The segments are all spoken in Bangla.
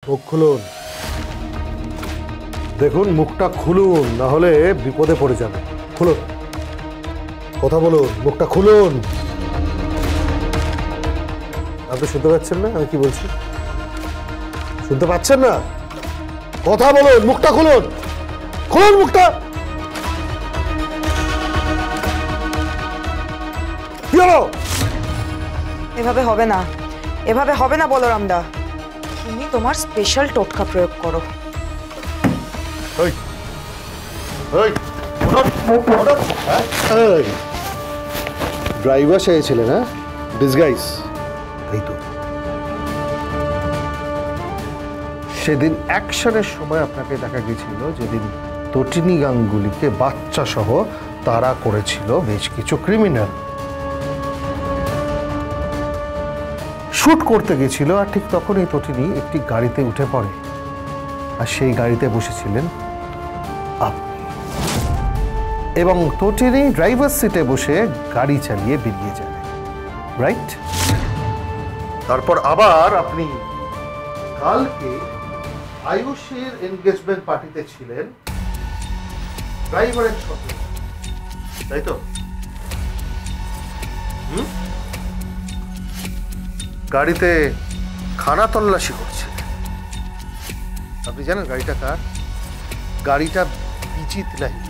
মুখ খুলুন, দেখুন মুখটা খুলুন, না হলে বিপদে পড়ে যাবে। খুলুন, কথা বলুন, মুখটা খুলুন। আপনি শুনতে পাচ্ছেন না আমি কি বলছি? শুনতে পাচ্ছেন না? কথা বলুন, মুখটা খুলুন, খুলুন মুখটা। কি হলো? এভাবে হবে না, এভাবে হবে না বলরাম দা। তুমি তোমার স্পেশাল টোটকা প্রয়োগ করো। ড্রাইভার চেয়েছিলেন, হ্যাঁ? ডিসগাইজ। এই তো সেদিন অ্যাকশনের সময় আপনাকে দেখা গেছিল, যেদিন তটিনী গাঙ্গুলিকে বাচ্চা সহ তাড়া করেছিল বেশ কিছু ক্রিমিনাল। শুট করতে গেছিল, আর ঠিক তখনই তটিনী একটি গাড়িতে উঠে পড়ে, আর সেই গাড়িতে বসেছিলেন আপনি। এবং তটিনী ড্রাইভার সিটে বসে গাড়ি চালিয়ে বেরিয়ে যান, রাইট? তারপর আবার আপনি কালকে আয়ুষের এনগেজমেন্ট পার্টিতে ছিলেন ড্রাইভারের সাথে, তাই তো? গাড়িতে খানা তল্লাশি করছে। আপনি জানেন গাড়িটা কার? গাড়িটা বিজিত লাহি।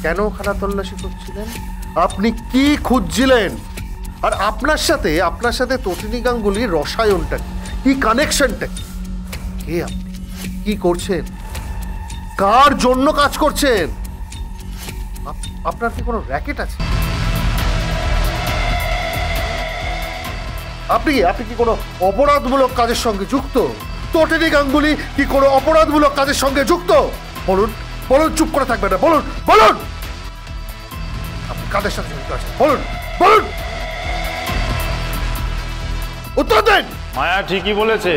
কেন খানা তল্লাশি করছিলেন? আপনি কি খুঁজছিলেন? আর আপনার সাথে তটিনী গাঙ্গুলির রসায়নটা কি, কানেকশনটা কি? কে আপনি? কি করছেন? কার জন্য কাজ করছেন? আপনার কি কোনো র্যাকেট আছে? আপনি কি কোনো অপরাধমূলক কাজের সঙ্গে যুক্ত? তটিনী গাঙ্গুলি কি কোনো অপরাধমূলক কাজের সঙ্গে যুক্ত? বলুন, বলুন, চুপ করে থাকবেন না, বলুন, বলুন, আপনি কাদের সাথে যুক্ত আছেন? বলুন, বলুন, উত্তর দেন। মায়া ঠিকই বলেছে।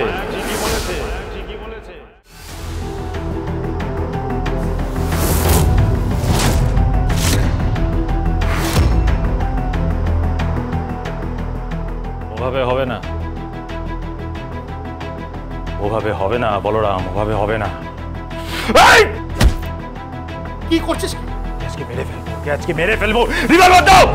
ওভাবে হবে না, ওভাবে হবে না বলরাম, ওভাবে হবে না। কি করছিস? আজকে মেরে ফেলবো, আজকে মেরে ফেলবো। রিভলভার দাও।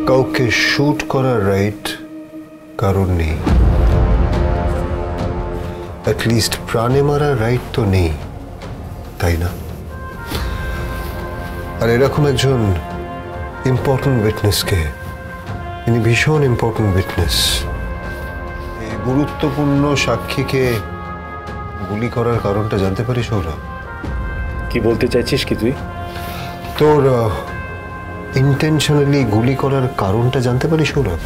কাউকে শুট করার রাইট কারণ নেই, অ্যাটলিস্ট প্রাণে মারার রাইট তো নেই, তাই না? আর এরকম একজন ইম্পর্টেন্ট উইটনেসকে, ইনি ভীষণ ইম্পর্টেন্ট উইটনেস, এই গুরুত্বপূর্ণ সাক্ষীকে গুলি করার কারণটা জানতে পারি সৌরভ? কি বলতে চাইছিস কি তুই? তোর ইন্টেনশনালি গুলি করার কারণটা জানতে পারি সৌরভ?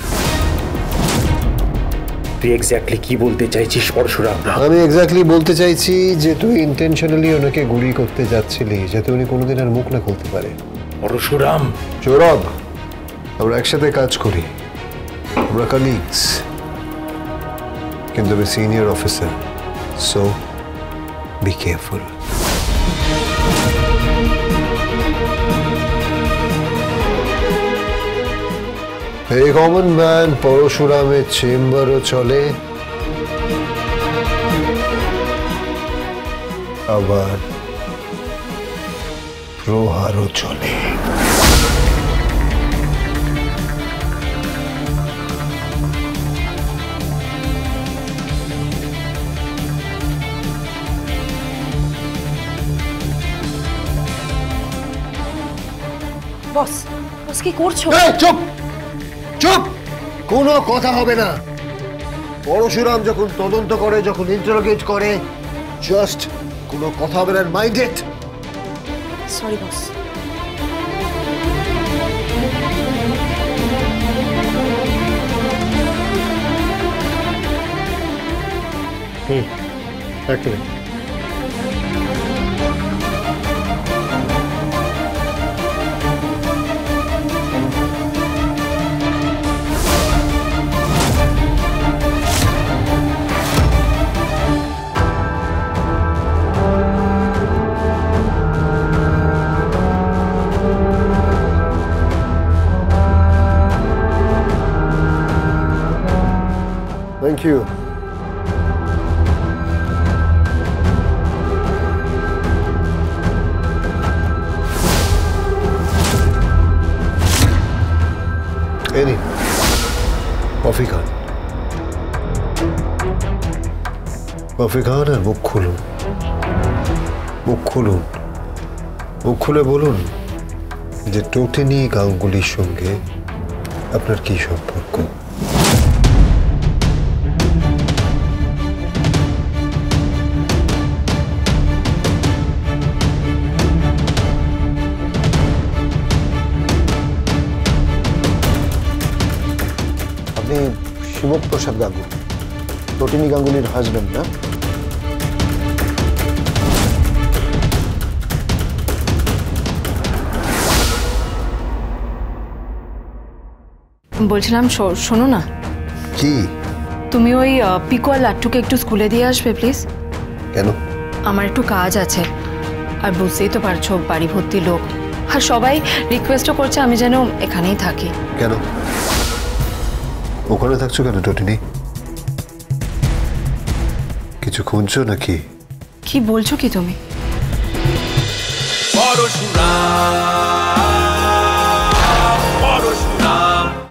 তুই এক্স্যাক্টলি কি বলতে চাইছিস পরশুরাম? আমি এক্স্যাক্টলি বলতে চাইছি যে তুই ইন্টেনশনালি ওনাকে গুলি করতে যাচ্ছিলি যাতে উনি কোনোদিন আর মুখ না খুলতে পারে। পরশুরাম, সৌরভ, আমরা একসাথে কাজ করি, আমরা কলিগস, কিন্তু আমি senior officer, so be careful. এই কমন ম্যান পরশুরামের চেম্বারও চলে, আবার প্রহারও চলে। বস বস কি করছো? এই, চুপ চুপ, কোনো কথা হবে না। পরশুরাম যখন তদন্ত করে, যখন ইন্টারোগেট করে, জাস্ট কোনো কথা হবে না। Mind it. Sorry boss. এক মিনিট। Thank you. Any কফি খান, কফি খান আর মুখ খুলুন। মুখ খুলুন, মুখ খুলে বলুন যে টোটেনি গাঙ্গুলির সঙ্গে আপনার কি সম্পর্ক। আপনি শিবপ্রসাদ গাঙ্গুলি, টোটেনি গাঙ্গুলির হাজবেন্ড না? বলছিলাম শোনো না, কি? তুমি ওই পিকো আর লাট্টুকে একটু স্কুলে দিয়ে আসবে প্লিজ। কেন? আমার একটু কাজ আছে, আর বুঝতেই তো পারছো বাড়ি ভর্তি লোক, আর সবাই রিকোয়েস্টও করছে আমি যেন এখানেই থাকি। কেন ওখানে থাকছো কেন টোটেনি? কিছু খুঁজছো নাকি? কি বলছো কি তুমি? পরশুরাম